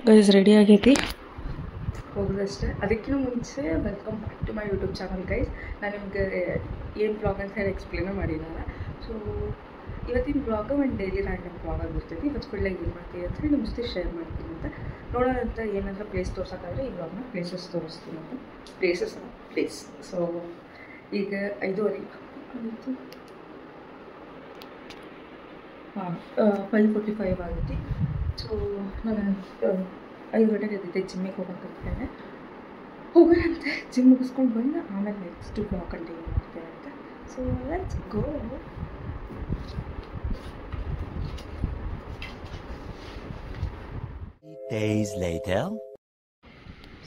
Guys ready ಆಗೈತಿ ಹೋಗೋದಷ್ಟೇ. ಅದಕ್ಕಿಂತ ಮುಂಚೆ welcome back to my YouTube channel guys. ನಾನು ನಿಮಗೆ ಏನು ಬ್ಲಾಗ್ ಅಂತ ಹೇಳಿ ಎಕ್ಸ್ಪ್ಲೇನ್ ಮಾಡಿಲ್ಲ. ಸೊ ಇವತ್ತಿನ ಬ್ಲಾಗ್ ಒಂದು ಡೈಲಿ ರ್ಯಾಂಡಮ್ ಬ್ಲಾಗ್ ಆಗಿರ್ತೈತಿ. ಇವತ್ತು ಫುಲ್ಲಾಗಿ ಏನು ಮಾಡ್ತೀವಿ ಅಂತ ಹೇಳಿ ನಿಮ್ಮ ಜೊತೆ ಶೇರ್ ಮಾಡ್ತೀನಿ ಅಂತ ನೋಡೋಣ ಅಂತ. ಏನಾದರೂ ಪ್ಲೇಸ್ ತೋರ್ಸೋಕ್ಕಾದ್ರೆ ಈ ಬ್ಲಾಗ್ನ ಪ್ಲೇಸಸ್ ತೋರಿಸ್ತೀನಿ ಅಂತ. ಪ್ಲೇಸ್. ಸೊ ಈಗ 5:30 5:45 ಆಗೈತಿ. ಸೊ ನಾನು 5 ಗಂಟೆಗೆ ಎದ್ದಿದ್ದೆ ಜಿಮ್ಮಿಗೆ ಹೋಗೋಕ್ಕಂತೇನೆ. ಹೋಗೋಣಂತೆ. ಜಿಮ್ ಮುಗಿಸ್ಕೊಂಡು ಬಂದು ಆಮೇಲೆ ನೆಕ್ಸ್ಟ್ ಬ್ಲಾಗ್ ಕಂಟಿನ್ಯೂ ಮಾಡ್ತೇನೆ ಅಂತ. So let's go.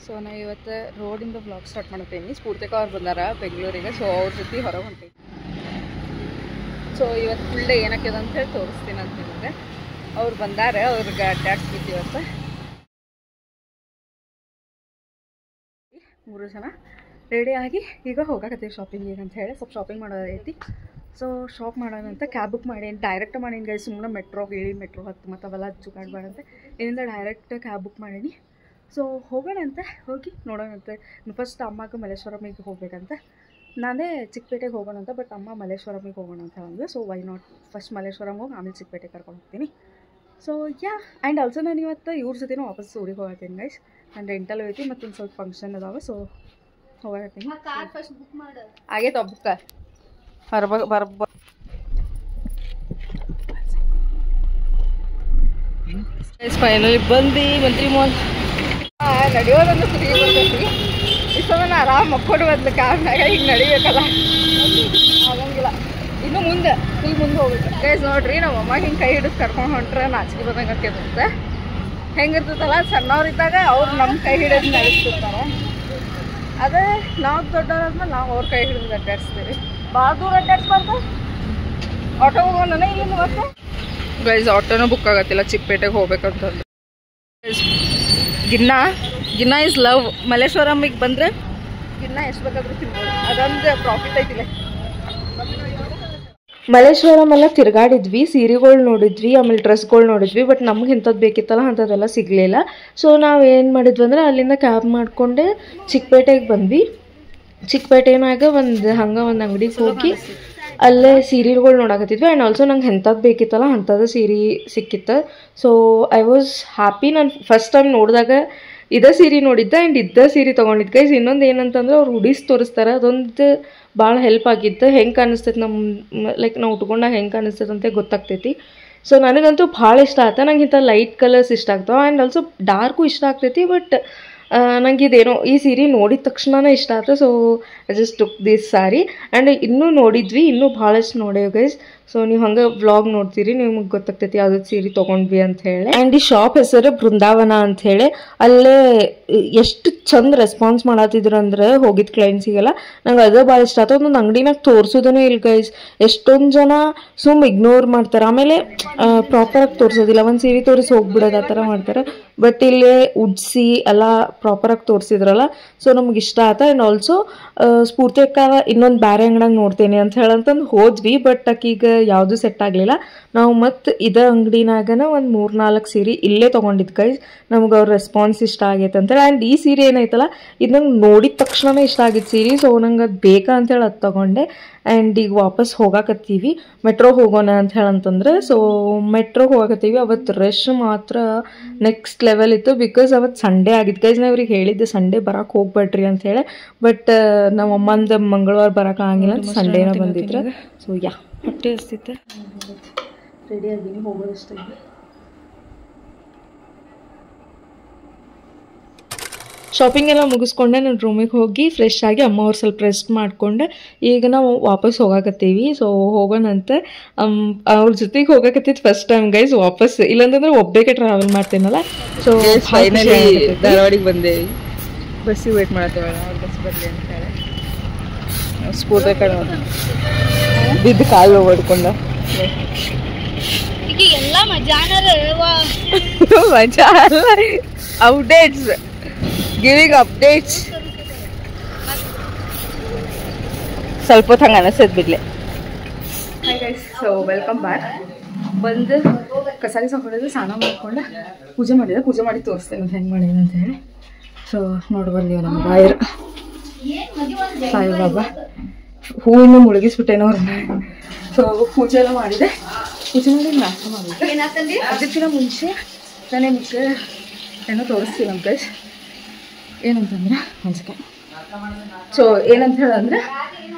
ಸೊ ನಾ ಇವತ್ತು ರೋಡಿಂದ ಬ್ಲಾಗ್ ಸ್ಟಾರ್ಟ್ ಮಾಡ್ತೀನಿ. ಸ್ಫೂರ್ತಿಕ ಅವ್ರು ಬಂದಾರ ಬೆಂಗಳೂರಿಗೆ. ಸೊ ಅವ್ರ ಜೊತೆ ಹೊರಗೆ ಹೊಂಟೀನಿ. ಸೊ ಇವತ್ತು ಫುಲ್ ಡೇ ಏನಕ್ಕಿದೆ ಅಂತ ಹೇಳಿ ತೋರಿಸ್ತೀನಿ ಅಂತ ನಿಮಗೆ. ಅವ್ರು ಬಂದಾರೆ, ಅವ್ರಿಗೆ ಅಡ್ಡಾಡ್ಸ್ಬಿಟ್ಟು ಇವತ್ತು 3 ಜನ ರೆಡಿ ಆಗಿ ಈಗ ಹೋಗಕತ್ತೀವಿ ಶಾಪಿಂಗಿಗೆ ಅಂತ ಹೇಳಿ. ಸ್ವಲ್ಪ ಶಾಪಿಂಗ್ ಮಾಡೋದೈತಿ. ಸೊ ಶಾಪ್ ಮಾಡೋಣ ಅಂತ ಕ್ಯಾಬ್ ಬುಕ್ ಮಾಡೀನಿ. ಡೈರೆಕ್ಟ್ ಮಾಡೀನಿ ಗೈಸ್. ಸುಮ್ಮನೆ ಮೆಟ್ರೋಗೆ ಇಳಿ, ಮೆಟ್ರೋ ಹತ್ತು ಮತ್ತು ಅವೆಲ್ಲ ಜುಗಾಡ್ಬಾರ್ದಂತೆ ಇಲ್ಲಿಂದ ಡೈರೆಕ್ಟ್ ಕ್ಯಾಬ್ ಬುಕ್ ಮಾಡೀನಿ. ಸೊ ಹೋಗೋಣ ಅಂತ, ಹೋಗಿ ನೋಡೋಣಂತೆ. ಫಸ್ಟ್ ಅಮ್ಮಗೆ ಮಲ್ಲೇಶ್ವರಮಿಗೆ ಹೋಗ್ಬೇಕಂತ. ನಾನೇ ಚಿಕ್ಕಪೇಟೆಗೆ ಹೋಗೋಣ ಅಂತ, ಬಟ್ ಅಮ್ಮ ಮಲ್ಲೇಶ್ವರಮಿಗೆ ಹೋಗೋಣ ಅಂತ ಅಂದ್ವಿ. So why not first Malleshwaram ಹೋಗಿ ಆಮೇಲೆ ಚಿಕ್ಕಪೇಟೆಗೆ ಕರ್ಕೊಂಡು ಹೋಗ್ತೀನಿ. ಸೊ ಯಾ ಆ್ಯಂಡ್ ಆಲ್ಸೋ ನಾನು ಇವತ್ತು ಇವ್ರ ಜೊತೆನೂ ವಾಪಸ್ ಊರಿಗೆ ಹೋಗ್ತೀನಿ ಗೈಸ್. ನಾನು ರೆಂಟಲ್ ಐತಿ ಮತ್ತು ಒಂದು ಸ್ವಲ್ಪ ಫಂಕ್ಷನ್ ಅದಾವೆ. ಸೊ ಹೋಗತ್ತೀನಿ. ಆಗೈತೆ ಬುಕ್ಕ ಬರಬ ಫೈನಲಿ ಬಂದು ಮಂತ್ರಿ ಮೋಹನ್ ನಡೆಯೋದಂದ್ರೆ ಫ್ರೀ ಬರ್ತೈತಿ. ಇಷ್ಟೊಂದು ಆರಾಮ್ ಮಕ್ಕೊಂಡು ಬದ್ಲು ಕಾರ್ನಾಗ ಈಗ ನಡಿಬೇಕಲ್ಲ, ಆಗಂಗಿಲ್ಲ. ಇನ್ನು ಮುಂದೆ ಫುಲ್ ಮುಂದೆ ಹೋಗ್ಬೇಕು ಗೈಸ್. ನೋಡ್ರಿ ನಮ್ಮ ಅಮ್ಮ ಹಿಂಗೆ ಕೈ ಹಿಡಿದು ಕರ್ಕೊಂಡು ಹೊಂಟ್ರೆ ನಾಚಿಕೆ ಬಂದಂಗೆ ಆಗ್ತೈತೆ. ಹೆಂಗಿರ್ತೈತಲ್ಲ, ಸಣ್ಣವ್ರಿದ್ದಾಗ ಅವ್ರು ನಮ್ಮ ಕೈ ಹಿಡಿದು ನಡೆಸ್ತಿರ್ತಾರೆ. ಅದೇ ನಾವು ದೊಡ್ಡವ್ರಾದ್ಮೇಲೆ ನಾವು ಅವ್ರ ಕೈ ಹಿಡಿದು ಅಡ್ಡಾಡಿಸ್ತೀವಿ. ಭಾಳ ದೂರ ಅಡ್ಡಾಡ್ಸ್ಬಾರ್ದು. ಆಟೋ ಹೋಗೋಣ ಇಲ್ಲಿಂದ ಮತ್ತೆ ಗೈಸ್. ಆಟೋನೂ ಬುಕ್ ಆಗತ್ತಿಲ್ಲ ಚಿಕ್ಕಪೇಟೆಗೆ ಹೋಗ್ಬೇಕಂತಂದು. Ginna is love. ಮಲ್ಲೇಶ್ವರಮಿಗೆ ಬಂದರೆ ಗಿನ್ನ ಎಷ್ಟು ಬೇಕಾದ್ರೂ ತಿನ್ಬೋದು. ಅದೊಂದು ಪ್ರಾಫಿಟ್ ಐತಿಲ್ಲ. ಮಲ್ಲೇಶ್ವರಂ ಎಲ್ಲ ತಿರುಗಾಡಿದ್ವಿ, ಸೀರೆಗಳು ನೋಡಿದ್ವಿ, ಆಮೇಲೆ ಡ್ರೆಸ್ಗಳು ನೋಡಿದ್ವಿ. ಬಟ್ ನಮ್ಗೆ ಇಂಥದ್ದು ಬೇಕಿತ್ತಲ್ಲ ಅಂಥದ್ದೆಲ್ಲ ಸಿಗಲಿಲ್ಲ. ಸೊ ನಾವು ಏನು ಮಾಡಿದ್ವಿ ಅಂದರೆ ಅಲ್ಲಿಂದ ಕ್ಯಾಬ್ ಮಾಡಿಕೊಂಡೆ ಚಿಕ್ಕಪೇಟೆಗೆ ಬಂದ್ವಿ. ಚಿಕ್ಕಪೇಟೆನಾಗ ಒಂದು ಅಂಗಡಿಗೆ ಹೋಗಿ ಅಲ್ಲೇ ಸೀರೆಗಳು ನೋಡಕತ್ತಿದ್ವಿ. ಆ್ಯಂಡ್ ಆಲ್ಸೋ ನಂಗೆ ಎಂಥದ್ದು ಬೇಕಿತ್ತಲ್ಲ ಅಂಥದ್ದು ಸೀರೆ ಸಿಕ್ಕಿತ್ತು. So I was happy. ನಾನು ಫಸ್ಟ್ ಟೈಮ್ ನೋಡಿದಾಗ ಇದೇ ಸೀರೆ ನೋಡಿದ್ದೆ ಆ್ಯಂಡ್ ಇದ್ದ ಸೀರೆ ತೊಗೊಂಡಿದ್ದೆ ಗೈಸ್. ಇನ್ನೊಂದು ಏನಂತಂದ್ರೆ ಅವ್ರು ಉಡಿಸಿ ತೋರಿಸ್ತಾರೆ. ಅದೊಂದು ಭಾಳ ಹೆಲ್ಪ್ ಆಗಿತ್ತು. ಹೆಂಗೆ ಕಾಣಿಸ್ತೈತೆ ಲೈಕ್ ನಾವು ಉಟ್ಕೊಂಡಾಗ ಹೆಂಗೆ ಕಾಣಿಸ್ತೈತೆ ಅಂತ ಗೊತ್ತಾಗ್ತೈತಿ. ಸೊ ನನಗಂತೂ ಭಾಳ ಇಷ್ಟ ಆಯ್ತು. ನಂಗೆ ಇಂಥ ಲೈಟ್ ಕಲರ್ಸ್ ಇಷ್ಟ ಆಗ್ತಾವೆ. ಆ್ಯಂಡ್ ಆಲ್ಸೋ ಡಾರ್ಕು ಇಷ್ಟ ಆಗ್ತೈತಿ. ಬಟ್ ನಂಗೆ ಇದೇನೋ ಈ ಸೀರೆ ನೋಡಿದ ತಕ್ಷಣನೇ ಇಷ್ಟ ಆಯ್ತು. So I just took this sorry. And ಇನ್ನೂ ನೋಡಿದ್ವಿ, ಇನ್ನೂ ಭಾಳಷ್ಟು ನೋಡೇವು ಗೈಸ್. ಸೊ ನೀವು ಹಂಗೆ ವ್ಲಾಗ್ ನೋಡ್ತೀರಿ, ನಿಮ್ಗೆ ಗೊತ್ತಾಗ್ತೈತಿ ಯಾವ್ದು ಸೀರೆ ತೊಗೊಂಡ್ವಿ ಅಂತ ಹೇಳಿ. ಆ್ಯಂಡ್ ಈ ಶಾಪ್ ಹೆಸರು ಬೃಂದಾವನ ಅಂತ ಹೇಳಿ. ಅಲ್ಲೇ ಎಷ್ಟು ಚಂದ ರೆಸ್ಪಾನ್ಸ್ ಮಾಡತ್ತಿದ್ರು ಅಂದ್ರೆ ಹೋಗಿದ್ದು ಕ್ಲೈಂಟ್ಸಿಗೆಲ್ಲ. ನಂಗೆ ಅದೇ ಭಾಳ ಇಷ್ಟ ಆಯ್ತು. ಒಂದೊಂದು ಅಂಗಡಿನಾಗ ತೋರಿಸೋದೇ ಇಲ್ಲ ಗೈಸ್. ಎಷ್ಟೊಂದು ಜನ ಇಗ್ನೋರ್ ಮಾಡ್ತಾರೆ, ಆಮೇಲೆ ಪ್ರಾಪರಾಗಿ ತೋರಿಸೋದಿಲ್ಲ. ಒಂದು ಸೀರೆ ತೋರಿಸಿ ಹೋಗ್ಬಿಡೋದು ಆ ಥರ ಮಾಡ್ತಾರೆ. ಬಟ್ ಇಲ್ಲಿ ಉಡ್ಸಿ ಎಲ್ಲ ಪ್ರಾಪರಾಗಿ ತೋರಿಸಿದ್ರಲ್ಲ. ಸೊ ನಮ್ಗೆ ಇಷ್ಟ ಆಯ್ತು. ಆ್ಯಂಡ್ ಆಲ್ಸೋ ಸ್ಫೂರ್ತಿಕ ಇನ್ನೊಂದು ಬೇರೆ ಅಂಗಡಿಯಾಗ ನೋಡ್ತೇನೆ ಅಂತ ಹೇಳಂತಂದು ಹೋದ್ವಿ. ಬಟ್ ಆಕೀಗ ಯಾವುದೂ ಸೆಟ್ ಆಗಲಿಲ್ಲ. ನಾವು ಮತ್ತು ಇದೇ ಅಂಗಡಿನಾಗನ ಒಂದು 3-4 ಸೀರೆ ಇಲ್ಲೇ ತೊಗೊಂಡಿದ್ದು ಗೈಸ್. ನಮ್ಗೆ ಅವ್ರ ರೆಸ್ಪಾನ್ಸ್ ಇಷ್ಟ ಆಗೈತೆ ಅಂತೇಳಿ. ಆ್ಯಂಡ್ ಈ ಸೀರೆ ಏನೈತಲ್ಲ ಇದು ನಂಗೆ ನೋಡಿದ ತಕ್ಷಣವೇ ಇಷ್ಟ ಆಗಿತ್ತು ಸೀರೆ. ಸೊ ನಂಗೆ ಅದು ಬೇಕಾ ಅಂತೇಳಿ ಅದು ತೊಗೊಂಡೆ. ಆ್ಯಂಡ್ ಈಗ ವಾಪಸ್ ಹೋಗಾಕತ್ತೀವಿ. ಮೆಟ್ರೋ ಹೋಗೋಣ ಅಂತ ಹೇಳಂತಂದ್ರೆ. ಸೊ ಮೆಟ್ರೋಗೆ ಹೋಗಾಕತ್ತೀವಿ. ಅವತ್ತು ರಶ್ ಮಾತ್ರ ನೆಕ್ಸ್ಟ್ ಲೆವೆಲ್ ಇತ್ತು. ಬಿಕಾಸ್ ಅವತ್ತು ಸಂಡೇ ಆಗಿತ್ತು ಗೈಸ್. ನಾ ಇವ್ರಿಗೆ ಹೇಳಿದ್ದೆ ಸಂಡೇ ಬರೋಕೆ ಹೋಗ್ಬೇಡ್ರಿ ಅಂತ ಹೇಳಿ. ಬಟ್ ನಮ್ಮ ಅಮ್ಮಂದು ಮಂಗಳವಾರ ಬರೋಕೆ ಆಗಿಲ್ಲ ಅಂತ ಸಂಡೇನ ಬಂದಿದ್ರು. ಸೊ ಯಾ ಹೊಟ್ಟೆ ಹಸ್ತಿತ್ತು. ರೆಡಿ ಆಗಿನಿ, ಹೋಗೋದಷ್ಟೇ. ಶಾಪಿಂಗ್ ಎಲ್ಲ ಮುಗಿಸ್ಕೊಂಡೆ ನಾನು ರೂಮಿಗೆ ಹೋಗಿ ಫ್ರೆಶ್ ಆಗಿ ಅಮ್ಮ ಅವ್ರು ಸ್ವಲ್ಪ ರೆಸ್ಟ್ ಮಾಡಿಕೊಂಡೆ. ಈಗ ನಾವು ವಾಪಸ್ ಹೋಗಾಕತ್ತೀವಿ. ಸೊ ಹೋಗೋಣಂತೆ. ಅವ್ರ ಜೊತೆಗೆ ಹೋಗಾಕತ್ತಿದ್ದು ಫಸ್ಟ್ ಟೈಮ್ ಗೈಸ್ ವಾಪಸ್. ಇಲ್ಲಾಂತಂದ್ರೆ ಒಬ್ಬಕ್ಕೆ ಟ್ರಾವೆಲ್ ಮಾಡ್ತೇನಲ್ಲ. ಸೊ ಫೈನಲಿ ಧಾರವಾಡಿಗೆ ಬಂದೇವಿ. ಬಸ್ಸಿಗೆ ವೇಟ್ ಮಾಡತ್ತೇವೆ. ಅವ್ರು ಬಸ್ ಬರಲಿ ಅಂತ ಹೇಳಿ. ಸ್ಕೂಟರ್ ಕಡೆ ಬಿದ್ದು ಕಾಲು ಹೊಡ್ಕೊಂಡ ಎಲ್ಲ ಮಜಾ ಅಲ್ಲ. ಅಪ್ಡೇಟ್ಸ್ ಗಿವಿಂಗ್ ಅಪ್ಡೇಟ್ಸ್ ಸ್ವಲ್ಪ ಹೊತ್ತು ಹಂಗೆ ಅನಿಸ್ತದೆ ಬಿಡ್ಲೆ. Hi guys, so welcome back. ಬಂದು ಕಸ ಹೊಡೆದು ಸ್ನಾನ ಮಾಡ್ಕೊಂಡು ಪೂಜೆ ಮಾಡಿದೆ. ಪೂಜೆ ಮಾಡಿ ತೋರಿಸ್ತೇನೆ ಅದು ಹೆಂಗೆ ಮಾಡಿದೆ ಅಂತ ಹೇಳಿ. ಸೊ ನೋಡಿ ಬಂದೀವಿ ನಮ್ಮ ಬಾಯರ್ ಸಾಯಿಬಾಬಾ ಹೂವಿನ ಮುಳುಗಿಸ್ಬಿಟ್ಟೇನೋ ಅವ್ರನ್ನ. ಸೊ ಪೂಜೆ ಎಲ್ಲ ಮಾಡಿದೆ. ಪೂಜೆ ಮಾಡಿ ನಾಷ್ಟ ಮಾಡಿದೆ. ಅದಕ್ಕಿಂತ ಮುಂಚೆ ನಾನು ನಿಮಗೆ ಏನೋ ತೋರಿಸ್ತೀನಿ ನಮ್ಮ ಗೈಸ್. ಏನಂತಂದ್ರೆ ಒಂದು ಸೆಕೆಂಡ್. ಸೊ ಏನಂತ ಹೇಳಂದ್ರೆ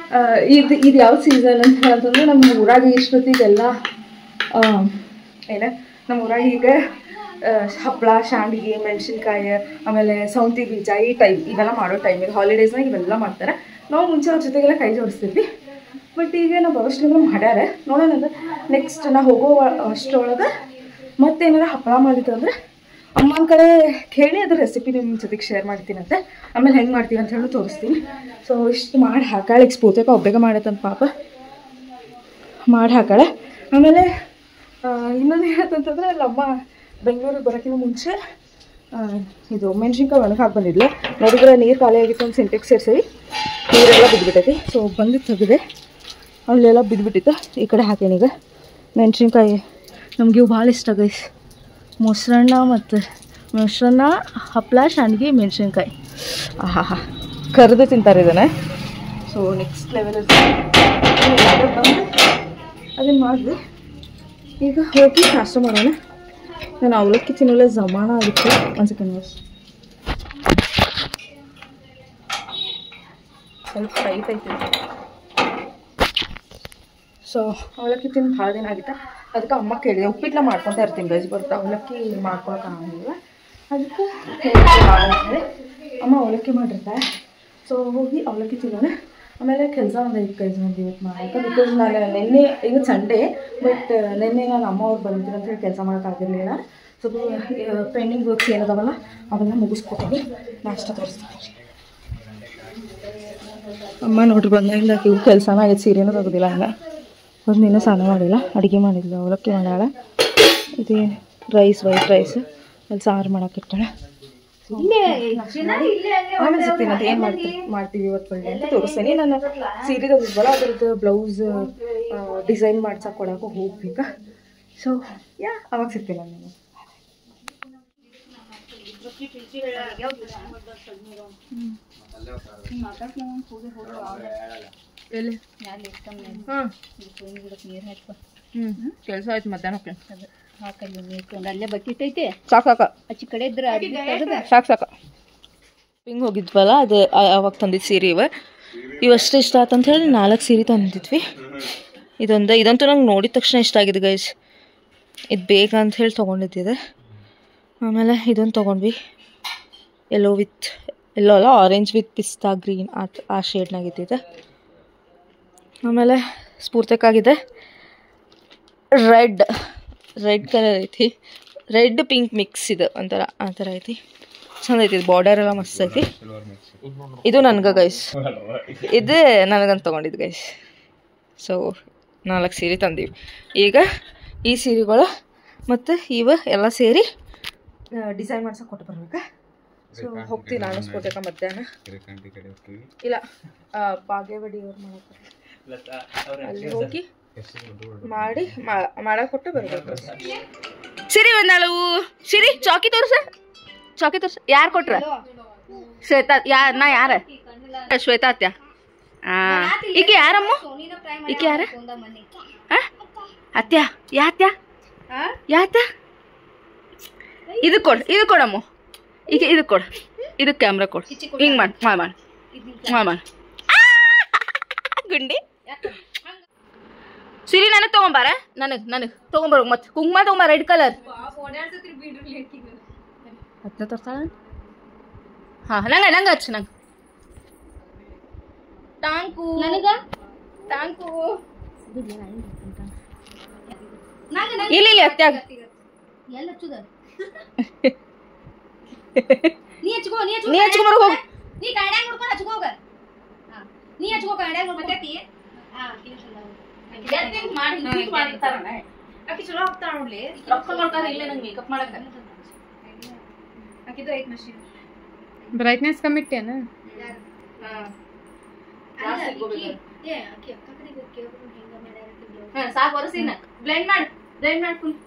ಇದು ಯಾವ ಸೀಸನ್ ಅಂತ ಹೇಳಂತಂದ್ರೆ ನಮ್ಮ ಊರಾಗ ಇಷ್ಟೊತ್ತಿಗೆಲ್ಲ ನಮ್ಮ ಊರಾಗ ಈಗ ಹಪ್ಪಳ, ಶಾಂಡಿಗೆ, ಮೆಣಸಿನ್ಕಾಯಿ, ಆಮೇಲೆ ಸೌಂತಿ ಬೀಜ ಈ ಟೈಮ್ ಇವೆಲ್ಲ ಮಾಡೋ ಟೈಮ್. ಈಗ ಹಾಲಿಡೇಸ್ನಾಗ ಇವೆಲ್ಲ ಮಾಡ್ತಾರೆ. ನಾವು ಮುಂಚೆ ಅವ್ರ ಜೊತೆಗೆಲ್ಲ ಕೈ ಜೋಡಿಸ್ತಿದ್ವಿ. ಬಟ್ ಈಗ ನಾವು ಭವಿಷ್ಯಗಳು ಮಾಡ್ಯಾರ. ನೋಡೋಣ ನೆಕ್ಸ್ಟ್ ನಾ ಹೋಗೋ ಅಷ್ಟರೊಳಗೆ ಮತ್ತೇನಾರ ಹಪ್ಪಳ ಮಾಡಿತ್ತು ಅಂದರೆ ಅಮ್ಮನ ಕಡೆ ಕೇಳಿ ಅದ್ರ ರೆಸಿಪಿ ನಿಮ್ಮ ಜೊತೆಗೆ ಶೇರ್ ಮಾಡ್ತೀನಂತೆ. ಆಮೇಲೆ ಹೆಂಗೆ ಮಾಡ್ತೀವಿ ಅಂತ ಹೇಳಿ ತೋರಿಸ್ತೀನಿ. ಸೊ ಇಷ್ಟು ಮಾಡಿ ಹಾಕಾಳೆ. ಈಗ ಸ್ಪೂತಕ ಒಬ್ಬೇಗ ಮಾಡತ್ತಂತ ಪಾಪ ಮಾಡಿ ಹಾಕಾಳೆ. ಆಮೇಲೆ ಇನ್ನೊಂದು ಏನಂತಂದ್ರೆ ಅಮ್ಮ ಬೆಂಗಳೂರಿಗೆ ಬರೋಕ್ಕಿಂತ ಮುಂಚೆ ಇದು ಮೆಣಸಿನ್ಕಾಯಿ ಒಣಗಿ ಹಾಕಿ ಬಂದಿದ್ಲು. ನೋಡಿದ್ರೆ ನೀರು ಖಾಲಿ ಆಗಿತ್ತು. ಒಂದು ಸಿಂಟೆಕ್ಸ್ ಸೇರಿಸಿ ನೀರೆಲ್ಲ ಬಿದ್ದುಬಿಟ್ಟೈತಿ. ಸೊ ಬಂದು ತೆಗೆದೆ, ಅಲ್ಲೆಲ್ಲ ಬಿದ್ದುಬಿಟ್ಟಿತ್ತು. ಈ ಕಡೆ ಹಾಕೇನೀಗ ಮೆಣಸಿನ್ಕಾಯಿ. ನಮ್ಗೆ ಇವು ಭಾಳ ಇಷ್ಟ ಗೈಸ್. ಮೊಸರನ್ನ ಮತ್ತು ಮೊಸರನ್ನ, ಹಪ್ಪಳ, ಶಾಂಡ್ಗಿ, ಮೆಣಸಿನ್ಕಾಯಿ. ಆಹಾ ಕರೆದು ತಿಂತಾರೆ ಇದನ್ನು. ಸೊ ನೆಕ್ಸ್ಟ್ ಲೆವೆಲ್ ಬಂದು ಅದನ್ನು ಮಾಡಿದೆ. ಈಗ ಹೋಗಿ ನಾಷ್ಟ ಮಾಡೋಣ. ನಾನು ಅವಲಕ್ಕಿ ತಿನ್ನೋಲ್ಲ ಜಮಾನ ಆಗಿತ್ತು. ಒಂದು ಸೆಕೆಂಡ್ ಸ್ವಲ್ಪ ಟೈಟ್ ಐತಿ. ಸೊ ಅವಲಕ್ಕಿ ತಿಂದು ಭಾಳ ದಿನ ಆಗಿತ್ತು. ಅದಕ್ಕೆ ಅಮ್ಮ ಕೇಳಿದೆ. ಉಪ್ಪಿಟ್ಟನ್ನ ಮಾಡ್ಕೊತಾ ಇರ್ತೀನಿ ಗೈಸ್, ಬಟ್ ಅವಲಕ್ಕಿ ಮಾಡ್ಕೊಳಕ್ಕೆ ಆಗಂಗಿಲ್ಲ. ಅದಕ್ಕೆ ಅಮ್ಮ ಅವಲಕ್ಕಿ ಮಾಡಿರ್ತಾರೆ. ಸೊ ಹೋಗಿ ಅವಲಕ್ಕಿ ತಿನ್ನೋಣ. ಆಮೇಲೆ ಕೆಲಸ ಒಂದು ಐದು ಗೈಸ್ ಒಂದು ಇವತ್ತು ಮಾಡೋಕ್ಕೆ. ಬಿಕಾಸ್ ನಾನು ನಿನ್ನೆ ಇವತ್ತು ಸಂಡೇ, ಬಟ್ ನಿನ್ನೆ ನಾನು ಅಮ್ಮ ಅವ್ರು ಬಂದಿದ್ದೀನಿ ಅಂತ ಹೇಳಿ ಕೆಲಸ ಮಾಡೋಕ್ಕಾಗಿರಲಿಲ್ಲ. ಸ್ವಲ್ಪ ಪೆಂಡಿಂಗ್ ವರ್ಕ್ಸ್ ಏನದಾವಲ್ಲ ಅವೆಲ್ಲ ಮುಗಿಸ್ಕೊತೀನಿ. ನಾಷ್ಟ ತೋರಿಸ್ತೀನಿ. ಅಮ್ಮ ನೋಡ್ರಿ ಬಂದಾಗಿಂದ ಇವು ಕೆಲಸನ ಆಗೈತೆ. ಸೀರೆನೂ ತೆಗೆದಿಲ್ಲ. ಹಂಗೆ ಒಂದು ಇನ್ನೂ ಸ್ನಾನ ಮಾಡಿಲ್ಲ. ಅಡುಗೆ ಮಾಡಿದ್ಲು, ಅವಲಕ್ಕಿ ಮಾಡ್ಯಾಳ. ಇದೇನು ರೈಸ್, ವೈಟ್ ರೈಸ್. ಅಲ್ಲಿ ಸಾರು ಮಾಡೋಕ್ಕಿಟ್ಟಾಳೆ. ಆಮೇಲೆ ಸಿಗ್ತೀನಿ ಅಂತ ಏನು ಮಾಡ್ತೀವಿ ಇವತ್ತು ಒಳ್ಳೆ ಅಂತ ತೋರಿಸ್ತೀನಿ. ನಾನು ಸೀರೆ ತೆಗೆದಿದ್ವಲ್ಲ ಅದ್ರದ್ದು ಬ್ಲೌಸ್ ಡಿಸೈನ್ ಮಾಡ್ಸಕ್ಕೆ ಕೊಡೋಕೆ ಹೋಗ್ಬೇಕಾ. ಸೊ ಅವಾಗ ಸಿಗ್ತೀನಿ ನಾನು. ಎಲ್ಲಿ ಹಾಂ ಕೆಲಸ ಆಯ್ತು ಮಧ್ಯಾಹ್ನಕ್ಕೆ. ಅಲ್ಲೇ ಬಕೆಟ್ ಐತೆ. ಸಾಕು ಸಾಕು ಆಚೆ ಕಡೆ ಇದ್ರೆ ಸಾಕು ಸಾಕು. ಹಿಂಗೆ ಹೋಗಿದ್ವಲ್ಲ ಅದು ಅವಾಗ ತಂದಿದ್ದು ಸೀರೆ ಇವಷ್ಟು ಇಷ್ಟ ಆಯ್ತಂತ ಹೇಳಿ 4 ಸೀರೆ ತಂದಿದ್ವಿ. ಇದಂತೂ ನಂಗೆ ನೋಡಿದ ತಕ್ಷಣ ಇಷ್ಟ ಆಗಿದೆ ಗೈಸ್. ಇದು ಬೇಗ ಅಂತ ಹೇಳಿ ತೊಗೊಂಡಿದ್ದಿದೆ. ಆಮೇಲೆ ಇದೊಂದು ತೊಗೊಂಡ್ವಿ. ಎಲ್ಲೋ ಅಲ್ಲ ಆರೆಂಜ್ ವಿತ್ ಪಿಸ್ತಾ ಗ್ರೀನ್ ಆ ಶೇಡ್ನಾಗಿದ್ದಿದೆ. ಆಮೇಲೆ ಸ್ಫೂರ್ತಿಕಾಗಿದೆ ರೆಡ್ ಕಲರ್ ಐತಿ. ರೆಡ್ ಪಿಂಕ್ ಮಿಕ್ಸ್ ಇದೆ ಒಂಥರ ಆ ಥರ ಐತಿ. ಚಂದ ಐತಿ. ಬಾರ್ಡರ್ ಎಲ್ಲ ಮಸ್ತ್ ಐತಿ. ಇದು ನನಗೆ ಗೈಸ್, ಇದು ನನಗಂತ ತೊಗೊಂಡಿದ್ದು ಗೈಸ್. ಸೊ 4 ಸೀರೆ ತಂದೀವಿ. ಈಗ ಈ ಸೀರೆಗಳು ಮತ್ತು ಇವು ಎಲ್ಲ ಸೇರಿ ಡಿಸೈನ್ ಮಾಡ್ಸೋಕೆ ಕೊಟ್ಟು ಬರ್ಬೇಕಾ. ಸೊ ಹೋಗ್ತೀವಿ ನಾನು ಸ್ಫೋಟಕ ಮಧ್ಯಾಹ್ನ. ಇಲ್ಲ ಬಾಗೇವಾಡಿ ಅವ್ರು ಮಾಡಕ್ಕೆ ಅಲ್ಲಿ ಹೋಗಿ ಮಾಡಿ ಮಾಡಕ್ಕೆ ಕೊಟ್ಟು ಬರಬೇಕು. ಸಿರಿ ಬಂದಾಳು. ಸಿರಿ ಚಾಕಿ ತೋರ್ಸ. ಯಾರು ಕೊಟ್ರ? ಶ್ವೇತಾ. ನಾ ಯಾರ? ಶ್ವೇತಾ ಅತ್ಯ. ಈಕೆ ಯಾರಮ್ಮ? ಈಕೆ ಯಾರ? ಅತ್ಯ ಯಾತ್ಯ ಇದು ಕೊಡಮ್ಮ. ಈಗ ಇದು ಕೊಡು. ಇದು ಕ್ಯಾಮ್ರಾ ಕೊಡು. ಹಿಂಗೆ ಮಾಡಿ ಗುಂಡಿ. ಸಿರಿ ನನಗೆ ತೊಗೊಂಬಾರ. ನನಗೆ ತೊಗೊಂಬರ. ಮತ್ತೆ ಕುಂಕುಮ ತೊಗೊಂಬ ರೆಡ್ ಕಲರ್. ಹತ್ತನೇ ತರ್ತಾಳ. ಹಾಂ ನಂಗೆ ಹಚ್ಚು. ನಂಗೆ ಟ್ಯಾಂಕು ಇಲ್ಲಿ ಅತ್ಯಾಗ ನೀ ಹಚ್ಕೊಂಬರ್ ಹೋಗ. ಬ್ರೈಟ್ನೆಸ್ ಕಮ್ಮಿ ಇಟ್ಟೇನ? ಸಾಕು ಒರೆಸಿನ ಬ್ಲೆಂಡ್ ಮಾಡಿ. ಬ್ಲೇಡ್ ಮಾಡ್ಕೊಂಡು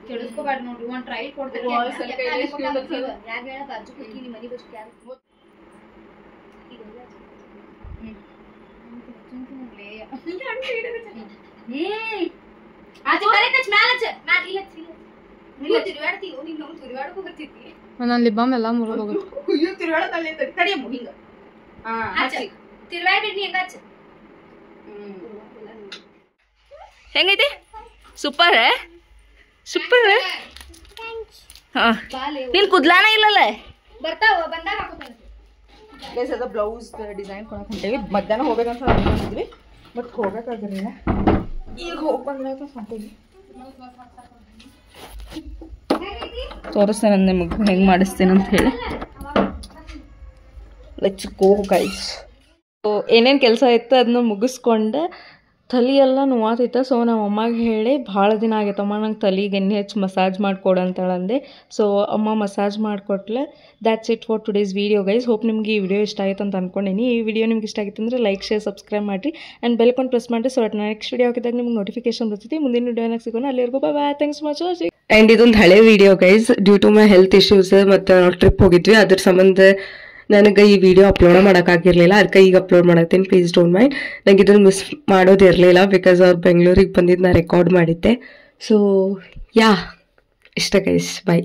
ಕೆಡಿಸ್ಕೋಬೇಡ ನೋಡಿ ಒಂದು ಟ್ರೈ ಕೊಡ್ತೀನಿ ವಾಯ್ಸ್ ಅಲ್ಲಿ ಕೈಯಲ್ಲಿ ಎಷ್ಟು ಬರ್ತದೆ ಯಾರು ಹೇಳ ಬಾಜು ಹೋಗಿ ನಿಮ್ಮ ಮನೆ ಬಸ್ ಯಾರು ನನ್ನ ಲಿಪ್ ಬಾಮ್ ಎಲ್ಲ ಮುರಿದು ಹೋಗುತ್ತೆ ತಿರುಗಾಡೋದಲ್ಲಿ ತಡಿಯಮ್ಮ ಹಿಂಗ ತಿರ್ವಾಡ್ಬಿಡ್ನಿ ಹೆಂಗಾಚ ಹೆಂಗೈತಿ ಸೂಪರ್ ಸೂಪರ್ ಹಾ ನೀನ್ ಕುದ್ಲಾನ ಇಲ್ಲಲ್ಲ ಬರ್ತಾವ ಬಂದಾಗ ಹಾಕೋತಾನೆ ಗೈಸ್ ಅದ ಬ್ಲೌಸ್ ಡಿಸೈನ್ ಕೊಡಕ್ ಹೊಂಟೇವಿ ಮಧ್ಯಾಹ್ನ ಹೋಗ್ಬೇಕಂತ ಅನ್ಕೊಂಡಿದ್ವಿ ಬಟ್ ಹೋಗಕ್ಕಾಗಿರಲಿಲ್ಲ ಈಗ ಹೋಗಿ ಬಂದ್ರಾಗ ಹೊಂಟೇವಿ ತೋರಿಸ್ತೇನೆ ನಿಮಗೆ ಹೆಂಗೆ ಮಾಡಿಸ್ತೀನಿ ಅಂತ ಹೇಳಿ ಲೆಟ್ಸ್ ಗೋ ಗೈಸ್. ಏನೇನು ಕೆಲಸ ಇತ್ತು ಅದನ್ನ ಮುಗಿಸ್ಕೊಂಡೆ ತಲೆ ಎಲ್ಲ ನೋವಾತೈತೆ. ಸೊ ನಮ್ಮ ಅಮ್ಮಗೆ ಹೇಳಿ ಭಾಳ ದಿನ ಆಗೈತಮ್ಮ ನಂಗೆ ತಲೆಗೆ ಎಣ್ಣೆ ಹಚ್ಚಿ ಮಸಾಜ್ ಮಾಡಿಕೊಡು ಅಂತೇಳಂದೆ. ಸೊ ಅಮ್ಮ ಮಸಾಜ್ ಮಾಡಿಕೊಟ್ಲೆ. That's it for today's video guys. Hope ನಿಮ್ಗೆ ಈ ವಿಡಿಯೋ ಇಷ್ಟ ಆಯ್ತು ಅಂತ ಅಂದ್ಕೊಂಡೀನಿ. ಈ ವಿಡಿಯೋ ನಿಮ್ಗೆ ಇಷ್ಟ ಆಗಿತ್ತು ಅಂದರೆ ಲೈಕ್ ಶೇರ್ ಸಬ್ಸ್ಕ್ರೈಬ್ ಮಾಡಿರಿ ಆ್ಯಂಡ್ ಬೆಲ್ ಐಕಾನ್ ಪ್ರೆಸ್ ಮಾಡಿರಿ. ಸೊ ನೆಕ್ಸ್ಟ್ ವಿಡಿಯೋ ಹಾಕಿದಾಗ ನಿಮ್ಗೆ ನೋಟಿಫಿಕೇಶನ್ ಬರ್ತೈತಿ. ಮುಂದಿನ ವಿಡಿಯೋನಾಗ ಸಿಗೋಣ. ಅಲ್ಲಿವರೆಗೂ bye. Thanks much watching. And ಇದೊಂದು ಹಳೆ video guys. Due to my health issues ಮತ್ತು ನಾವು ಟ್ರಿಪ್ ಹೋಗಿದ್ವಿ, ಅದ್ರ ಸಂಬಂಧ ನನಗೆ ಈ ವಿಡಿಯೋ ಅಪ್ಲೋಡ್ ಮಾಡೋಕ್ಕಾಗಿರಲಿಲ್ಲ. ಅದಕ್ಕೆ ಈಗ ಅಪ್ಲೋಡ್ ಮಾಡತ್ತೀನಿ. Please don't mind. ನನಗೆ ಇದನ್ನು ಮಿಸ್ ಮಾಡೋದಿರಲಿಲ್ಲ ಬಿಕಾಸ್ ಅವ್ರು ಬೆಂಗಳೂರಿಗೆ ಬಂದಿದ್ದು ನಾನು ರೆಕಾರ್ಡ್ ಮಾಡಿದ್ದೆ. ಸೊ ಯಾ ಇಷ್ಟ ಗೈಸ್. ಬಾಯ್.